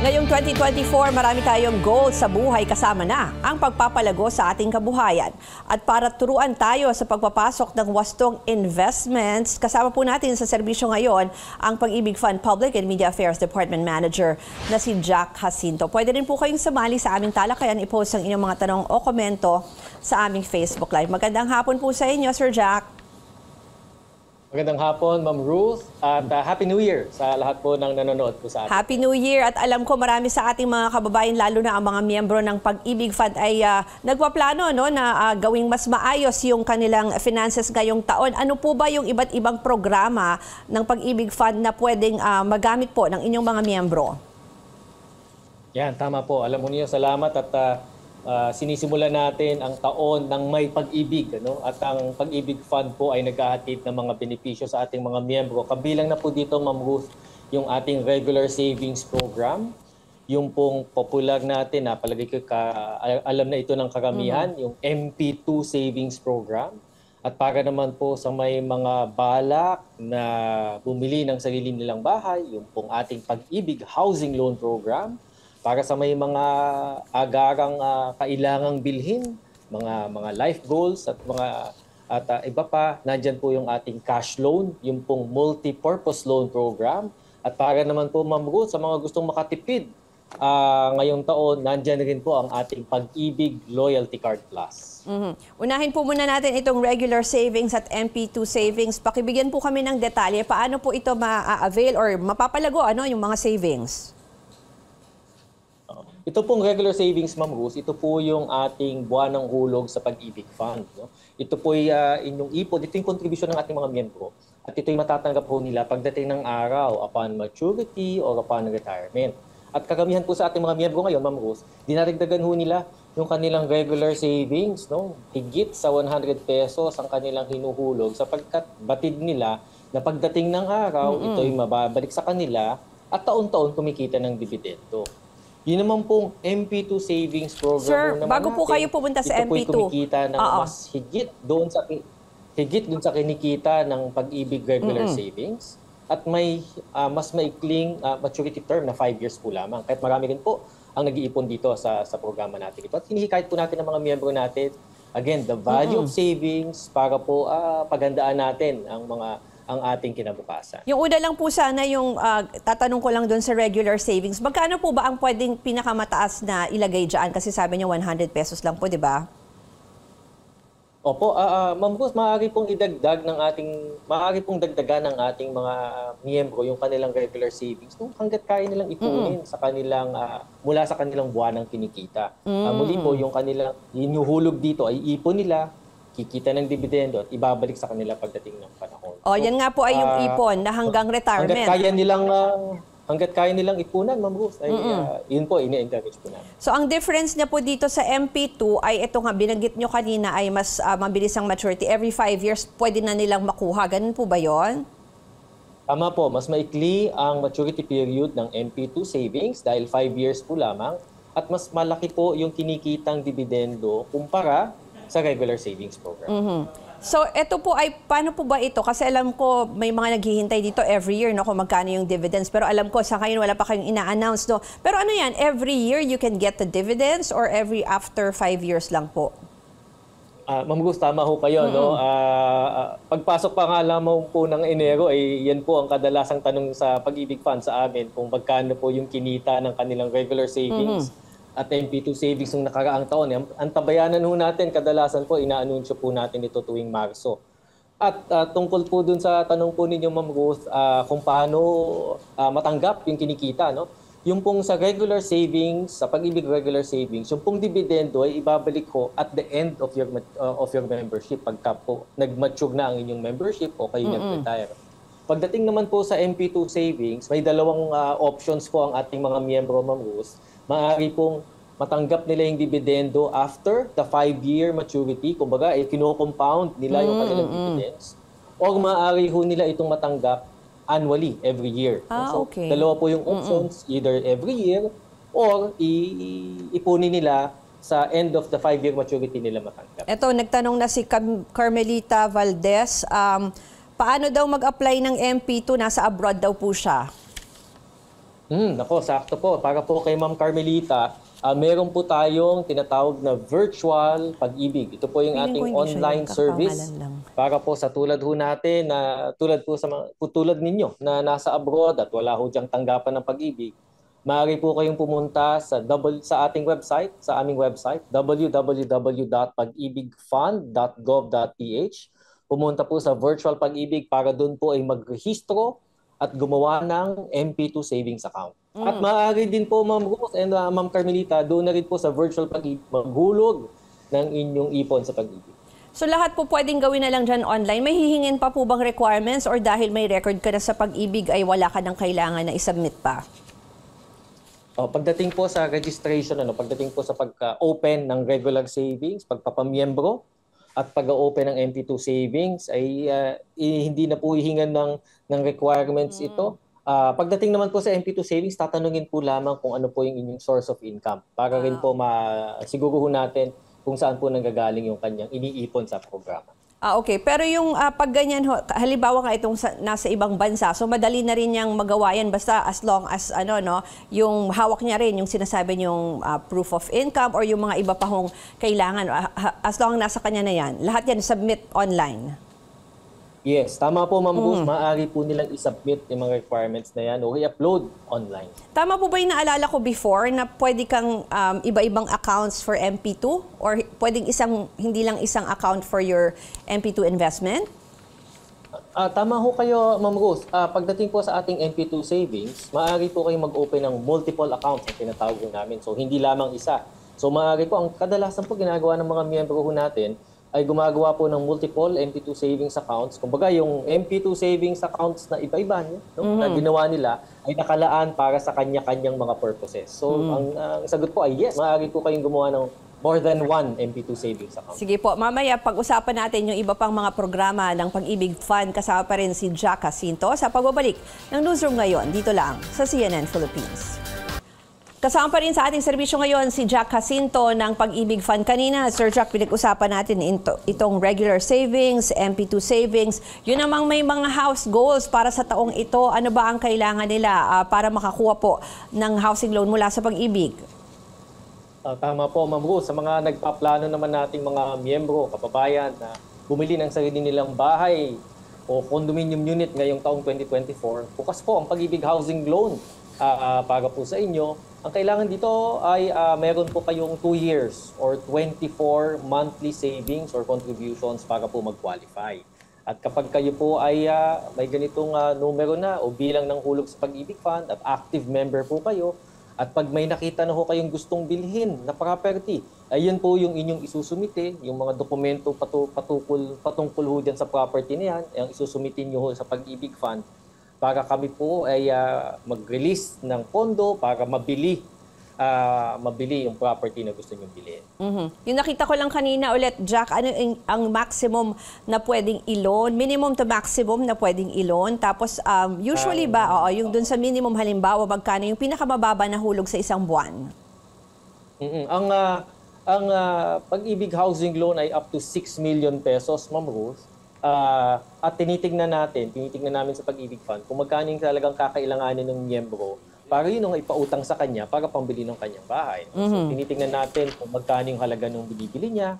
Ngayong 2024, marami tayong goals sa buhay kasama na ang pagpapalago sa ating kabuhayan. At para turuan tayo sa pagpapasok ng wastong investments, kasama po natin sa serbisyo ngayon ang Pag-ibig Fund Public and Media Affairs Department Manager na si Jack Jacinto. Pwede rin po kayong sumali sa aming talakayan, i-post ang inyong mga tanong o komento sa aming Facebook Live. Magandang hapon po sa inyo, Sir Jack. Magandang hapon, Ma'am Ruth, at Happy New Year sa lahat po ng nanonood po sa atin. Happy New Year, at alam ko marami sa ating mga kababayan, lalo na ang mga miyembro ng Pag-ibig Fund ay nagpaplano na gawing mas maayos yung kanilang finances ngayong taon. Ano po ba yung iba't ibang programa ng Pag-ibig Fund na pwedeng magamit po ng inyong mga miyembro? Yan, tama po. Alam mo niyo, salamat at sinisimulan natin ang taon ng may pag-ibig. At ang Pag-ibig Fund po ay naghahatid ng mga benepisyo sa ating mga miyembro. Kabilang na po dito, Ma'am Ruth, yung ating regular savings program, yung pong popular natin, palagi ko alam na ito ng karamihan, yung MP2 savings program. At para naman po sa may mga balak na bumili ng sarili nilang bahay, yung pong ating Pag-ibig Housing Loan Program. Para sa may mga agarang kailangang bilhin, mga life goals at iba pa, nandyan po yung ating cash loan, yung pong multi-purpose loan program. At para naman po, Ma'am Ruth, sa mga gustong makatipid ngayong taon, nandyan rin po ang ating Pag-ibig Loyalty Card Plus. Unahin po muna natin itong regular savings at MP2 savings. Pakibigyan po kami ng detalye. Paano po ito ma-avail or mapapalago yung mga savings? Ito pong regular savings, Ma'am Ruth, ito po yung ating buwanang hulog sa Pag-ibig Fund. Ito po ay inyong ipon, ito yung contribution ng ating mga miyembro. At ito yung matatanggap po nila pagdating ng araw upon maturity or upon retirement. At karamihan po sa ating mga miyembro ngayon, Ma'am Ruth, dinaragdagan ho nila yung kanilang regular savings, higit sa 100 pesos ang kanilang hinuhulog sapagkat batid nila na pagdating ng araw, ito ay mababalik sa kanila at taon-taon kumikita ng dividendo. Yun naman pong MP2 savings program. Sir, bago po kayo pumunta sa MP2, ito po kumikita ng mas higit doon sa kinikita ng Pag-ibig regular savings at may mas maikling maturity term na 5 years po lamang. Kahit marami rin po ang nag-iipon dito sa programa natin ito. At hinihikayat po natin ng mga miyembro natin, again, the value of savings para po paghandaan natin ang ating kinabukasan. Yung una lang po sana yung tatanong ko lang doon sa regular savings. Magkano po ba ang pwedeng pinakamataas na ilagay dyan? Kasi sabi niyo 100 pesos lang po, di ba? Opo, Ma'am Ruth, maaari pong dagdagan ng ating mga miyembro yung kanilang regular savings hangga't kaya nilang ipunin sa kanilang mula sa kanilang buwanang kinikita. Muli po yung kanilang inuhulog dito ay ipon nila, kikita ng dividendo at ibabalik sa kanila pagdating ng panahon. Yan nga po ay yung ipon na hanggang retirement. Hanggat kaya nilang ipunan, Ma'am Ruth, ay yun po, ini-encourage po namin. So ang difference niya po dito sa MP2 ay ito nga, binanggit nyo kanina ay mas mabilis ang maturity. Every 5 years, pwede na nilang makuha. Ganun po ba yon? Tama po, mas maikli ang maturity period ng MP2 savings dahil 5 years po lamang at mas malaki po yung kinikitang dividendo kumpara sa regular savings program. So, ito po ay, paano po ba ito? Kasi alam ko, may mga naghihintay dito every year kung magkano yung dividends. Pero alam ko, sa ngayon wala pa kayong ina-announce. Pero ano yan, every year you can get the dividends or every after 5 years lang po? Ma'am Gus, tama ho kayo. Pagpasok pa nga lamang po ng Enero, yan po ang kadalasang tanong sa Pag-ibig Fund sa amin kung magkano po yung kinita ng kanilang regular savings. At MP2 savings ng nakaraang taon. Ang tabayanan ho natin, kadalasan po, ina-anunsyo po natin ito tuwing Marso. At tungkol po dun sa tanong po ninyo, Ma'am Ruth, kung paano matanggap yung kinikita, yung pong sa regular savings, sa Pag-ibig regular savings, yung pong dividendo ay ibabalik ho at the end of your membership pagka po nag-mature na ang inyong membership o kayo nag-retire. Pagdating naman po sa MP2 savings, may dalawang options po ang ating mga miyembro, Ma'am Ruth. Maaari pong matanggap nila yung dividendo after the 5-year maturity. Kumbaga, kino-compound nila yung kanilang dividends. O maaari ho nila itong matanggap annually, every year. Okay. Dalawa po yung options, either every year or ipunin nila sa end of the 5-year maturity nila matanggap. Ito, nagtanong na si Carmelita Valdez. Paano daw mag-apply ng MP2? Nasa abroad daw po siya. Nako, sakto po. Para po kay Ma'am Carmelita, meron po tayong tinatawag na virtual pag-ibig. Ito po yung Feeling ko ating hindi siya online yung service kapangalan lang. para po sa tulad ho natin na tulad po sa tulad ninyo na nasa abroad at wala ho diyang tanggapan ng pag-ibig. Maaari po kayong pumunta sa ating website, sa aming website, www.pag-ibigfund.gov.ph. Pumunta po sa virtual pag-ibig para doon po ay magrehistro at gumawa ng MP2 savings account. At maaari din po, Ma'am Rose and Ma'am Carmelita, doon na rin po sa virtual pag-ibig maghulog ng inyong ipon sa pag-ibig. So lahat po pwedeng gawin na lang dyan online. May hihingin pa po bang requirements or dahil may record ka na sa pag-ibig ay wala ka nang kailangan na isubmit pa? Pagdating po sa registration, pagdating po sa pagka-open ng regular savings, pagpapamiyembro, at pag-open ng MP2 savings ay hindi na po hihingan ng requirements ito. Pagdating naman po sa MP2 savings, tatanungin po lamang kung ano po yung inyong source of income para rin po masiguruhin natin kung saan po nanggagaling yung kanyang iniipon sa programa. Okay. Pero yung pag ganyan, halimbawa nga itong nasa ibang bansa, so madali na rin niyang magawa yan basta as long as yung hawak niya rin yung sinasabi niyong proof of income or yung mga iba pa hong kailangan. As long nasa kanya na yan, lahat yan submit online. Yes, tama po, Ma'am Rose. Maaari po nilang isubmit yung mga requirements na yan o i-upload online. Tama po ba yung naalala ko before na pwede kang iba-ibang accounts for MP2 or pwedeng hindi lang isang account for your MP2 investment? Tama ho kayo, Ma'am Rose. Pagdating po sa ating MP2 savings, maaari po kayong mag-open ng multiple accounts na tinatawag namin. So, hindi lamang isa. So, maaari po, ang kadalasan po ginagawa ng mga miyembro ho natin ay gumagawa po ng multiple MP2 savings accounts. Kumbaga, yung MP2 savings accounts na iba-iba na ginawa nila ay nakalaan para sa kanya-kanyang mga purposes. So, ang sagot po ay yes, maaari po kayong gumawa ng more than one MP2 savings account. Sige po, mamaya pag-usapan natin yung iba pang mga programa ng Pag-ibig Fund. Kasama pa rin si Jack Jacinto sa pagbabalik ng Newsroom ngayon dito lang sa CNN Philippines. Kasama pa rin sa ating serbisyo ngayon si Jack Jacinto ng Pag-ibig Fund. Kanina, Sir Jack, pinag-usapan natin itong regular savings, MP2 savings. Yun namang may mga house goals para sa taong ito. Ano ba ang kailangan nila para makakuha po ng housing loan mula sa Pag-ibig? Tama po, Ma'am Rose. Sa mga nagpaplano naman nating mga miyembro, kababayan na bumili ng sarili nilang bahay o condominium unit ngayong taong 2024, bukas po ang Pag-ibig Housing Loan para po sa inyo. Ang kailangan dito ay meron po kayong 2 years or 24 monthly savings or contributions para po mag-qualify. At kapag kayo po ay may ganitong numero na o bilang ng hulog sa Pag-ibig Fund at active member po kayo, at pag may nakita na ho kayong gustong bilhin na property, ayun po yung inyong isusumite, yung mga dokumento patungkol ho dyan sa property na yan, yung isusumitin nyo ho sa Pag-ibig Fund para kami po ay mag-release ng pondo para mabili yung property na gusto nyo bilhin. Yung nakita ko lang kanina ulit, Jack, ano ang maximum na pwedeng i-loan? Minimum to maximum na pwedeng i-loan? Tapos usually yung dun sa minimum halimbawa, magkano yung pinakamababa na hulog sa isang buwan? Ang Pag-ibig Housing Loan ay up to 6 million pesos, Ma'am Rose. At tinitingnan namin sa Pag-ibig Fund kung magkano yung talagang kakailanganin ng miyembro para yun ang ipautang sa kanya para pambili ng kanyang bahay. So, tinitingnan natin kung magkano yung halaga ng binibili niya,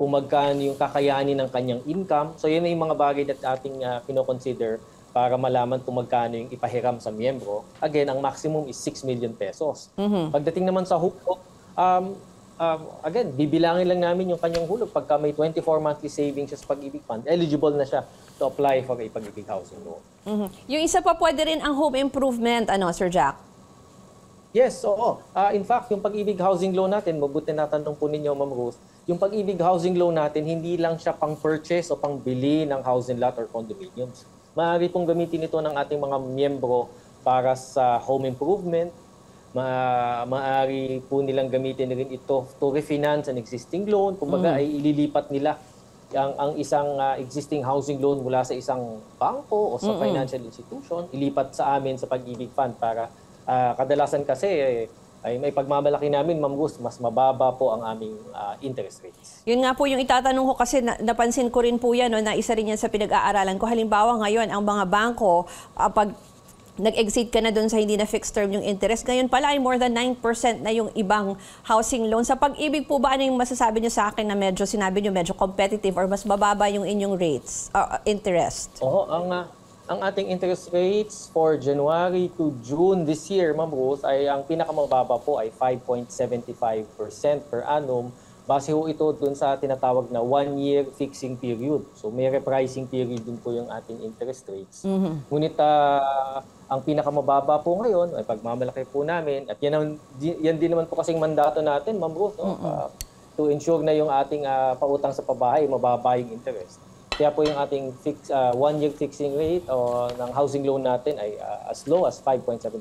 kung magkano yung kakayanin ng kanyang income. So, yun ay yung mga bagay na ating kinoconsider para malaman kung magkano yung ipahiram sa miyembro. Again, ang maximum is 6 million pesos. Pagdating naman sa hulog, again, bibilangin lang namin yung kanyang hulog. Pagka may 24 monthly savings sa Pag-ibig Fund, eligible na siya to apply for a Pag-ibig Housing Loan. Yung isa pa pwede rin ang home improvement, Sir Jack? Yes, oo. In fact, yung Pag-ibig Housing Loan natin, mabuti natanong po ninyo, Ma'am Rose, yung Pag-ibig Housing Loan natin, hindi lang siya pang-purchase o pang-bili ng housing lot or condominiums. Maaari pong gamitin ito ng ating mga miyembro para sa home improvement. Maaari po nilang gamitin rin ito to refinance an existing loan. Kumbaga ay ililipat nila ang isang existing housing loan mula sa isang bangko o sa financial institution, ilipat sa amin sa Pag-ibig Fund para kadalasan kasi ay may pagmamalaki namin, Ma'am Rose, mas mababa po ang aming interest rates. Yun nga po yung itatanong ko kasi napansin ko rin po yan, na isa rin yan sa pinag-aaralan ko. Halimbawa ngayon, ang mga bangko, pag nag-exceed ka na doon sa hindi na fixed term yung interest. Ngayon pala ay more than 9% na yung ibang housing loan. Sa Pag-ibig po ba, ano yung masasabi nyo sa akin na medyo, sinabi nyo, medyo competitive or mas mababa yung inyong rates, interest? Oo, ang ating interest rates for January to June this year, Ma'am Rose, ay ang pinakamababa po ay 5.75% per annum. Base ho ito dun sa tinatawag na 1-year fixing period. So may repricing period din po yung ating interest rates. Ngunit ang pinakamababa po ngayon ay pagmamalaki po namin. At yan din naman po kasing mandato natin, Ma'am Ruth, no? To ensure na yung ating pautang sa pabahay, mababa yung interest. Kaya po yung ating 1-year fixing rate ng housing loan natin ay as low as 5.75%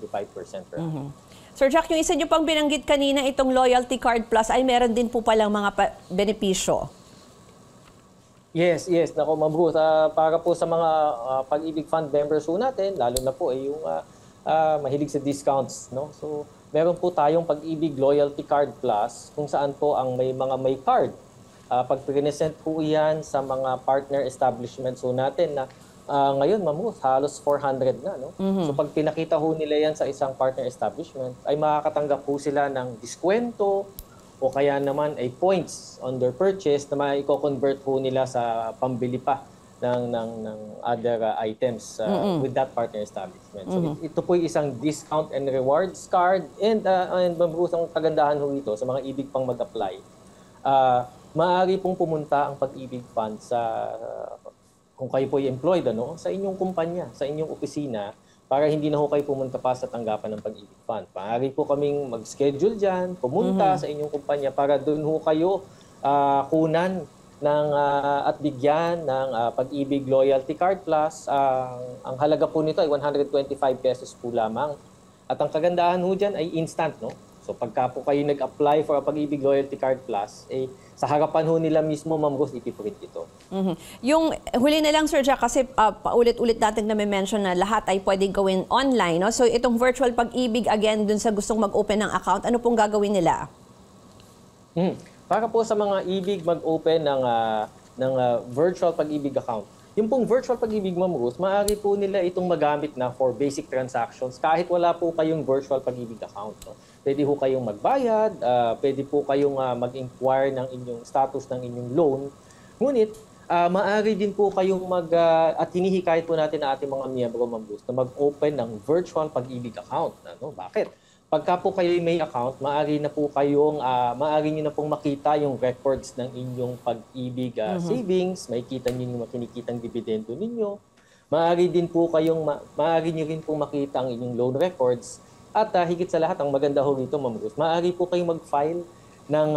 per annum. Sir Jack, yung isa nyo pang binanggit kanina, itong Loyalty Card Plus, ay meron din po palang mga benepisyo. Yes. Nako, Ma'am Ruth, para po sa mga Pag-ibig Fund members po natin, lalo na po ay yung mahilig sa discounts. No? So, meron po tayong Pag-ibig Loyalty Card Plus kung saan po ang may card. Pag present po yan sa mga partner establishments po natin na ngayon, Ma'am Ruth, halos 400 na. No? So pag pinakita ho nila yan sa isang partner establishment, ay makakatanggap po sila ng diskwento o kaya naman ay points on their purchase na maiko-convert ho nila sa pambili pa ng other items with that partner establishment. So ito po yung isang discount and rewards card. And Ma'am Ruth, ang kagandahan ho ito sa mga ibig pang mag-apply, maaari pong pumunta ang Pag-ibig Fund sa kung kayo po employed sa inyong kumpanya, sa inyong opisina, para hindi na ho kayo pumunta pa sa tanggapan ng Pag-ibig Fund. Maaari po kaming mag-schedule dyan, pumunta sa inyong kumpanya para doon ho kayo kunan at bigyan ng Pag-ibig Loyalty Card Plus. Ang halaga po nito ay 125 pesos po lamang. At ang kagandahan ho dyan ay instant, no? So pagka po kayo nag-apply for a Pag-ibig Loyalty Card Plus, sa harapan ho nila mismo, Ma'am Rose, ipiprint ito. Yung huli na lang, Sir Jack, kasi paulit-ulit natin na may mention na lahat ay pwedeng gawin online. No? So itong virtual Pag-ibig, again, dun sa gustong mag-open ng account, ano pong gagawin nila? Para po sa mga ibig mag-open ng virtual Pag-ibig account, yung pong virtual Pag-ibig, Ma'am Rose, maaari po nila itong magamit na for basic transactions kahit wala po kayong virtual Pag-ibig account. No? Pwede po kayong magbayad, pwede po kayong mag-inquire ng inyong status ng inyong loan. Ngunit, maaari din po kayong at hinihikayat po natin na ating mga miyembro, Ma'am Rose, na mag-open ng virtual Pag-ibig account. Ano? Bakit? Pagka po kayo may account, maaari nyo na pong makita yung records ng inyong Pag-ibig savings, makikita nyo yung kinikitang dividendo ninyo. Maaari nyo rin pong makita ang inyong loan records. At higit sa lahat, ang maganda ho rito, Ma'am Rose, maaari po kayong mag-file ng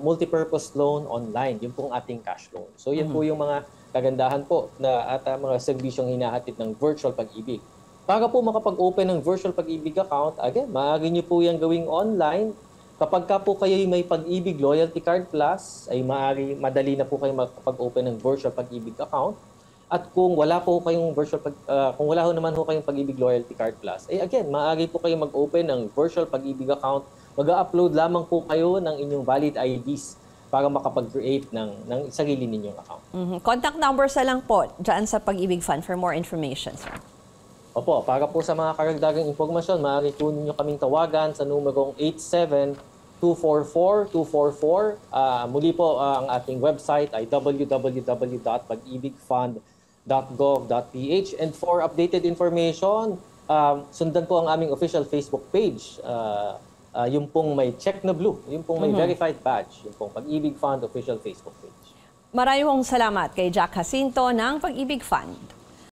multipurpose loan online, yung pong ating cash loan. So yan po yung mga kagandahan po at mga serbisyong hinahatid ng virtual Pag-ibig. Para po makapag-open ng virtual Pag-ibig account, again, maaari nyo po yung gawing online. Kapag ka po kayo may Pag-ibig Loyalty Card Plus, ay madali na po kayo makapag-open ng virtual Pag-ibig account. At kung wala ho naman ho kayong Pag-ibig Loyalty Card Plus, again, maaari po kayo mag-open ng virtual Pag-ibig account. Mag-upload lamang po kayo ng inyong valid IDs para makapag-create ng sarili ninyong account. Contact numbers na lang po dyan sa Pag-ibig Fund for more information, sir. Opo, para po sa mga karagdagang impormasyon, maaari po ninyo kaming tawagan sa numerong 87-244-244. Muli po, ang ating website ay www.pagibigfund.gov.ph. And for updated information, sundan po ang aming official Facebook page. Yung pong may check na blue, yung pong may verified badge, yung pong Pag-ibig Fund official Facebook page. Maraming salamat kay Jack Jacinto ng Pag-ibig Fund.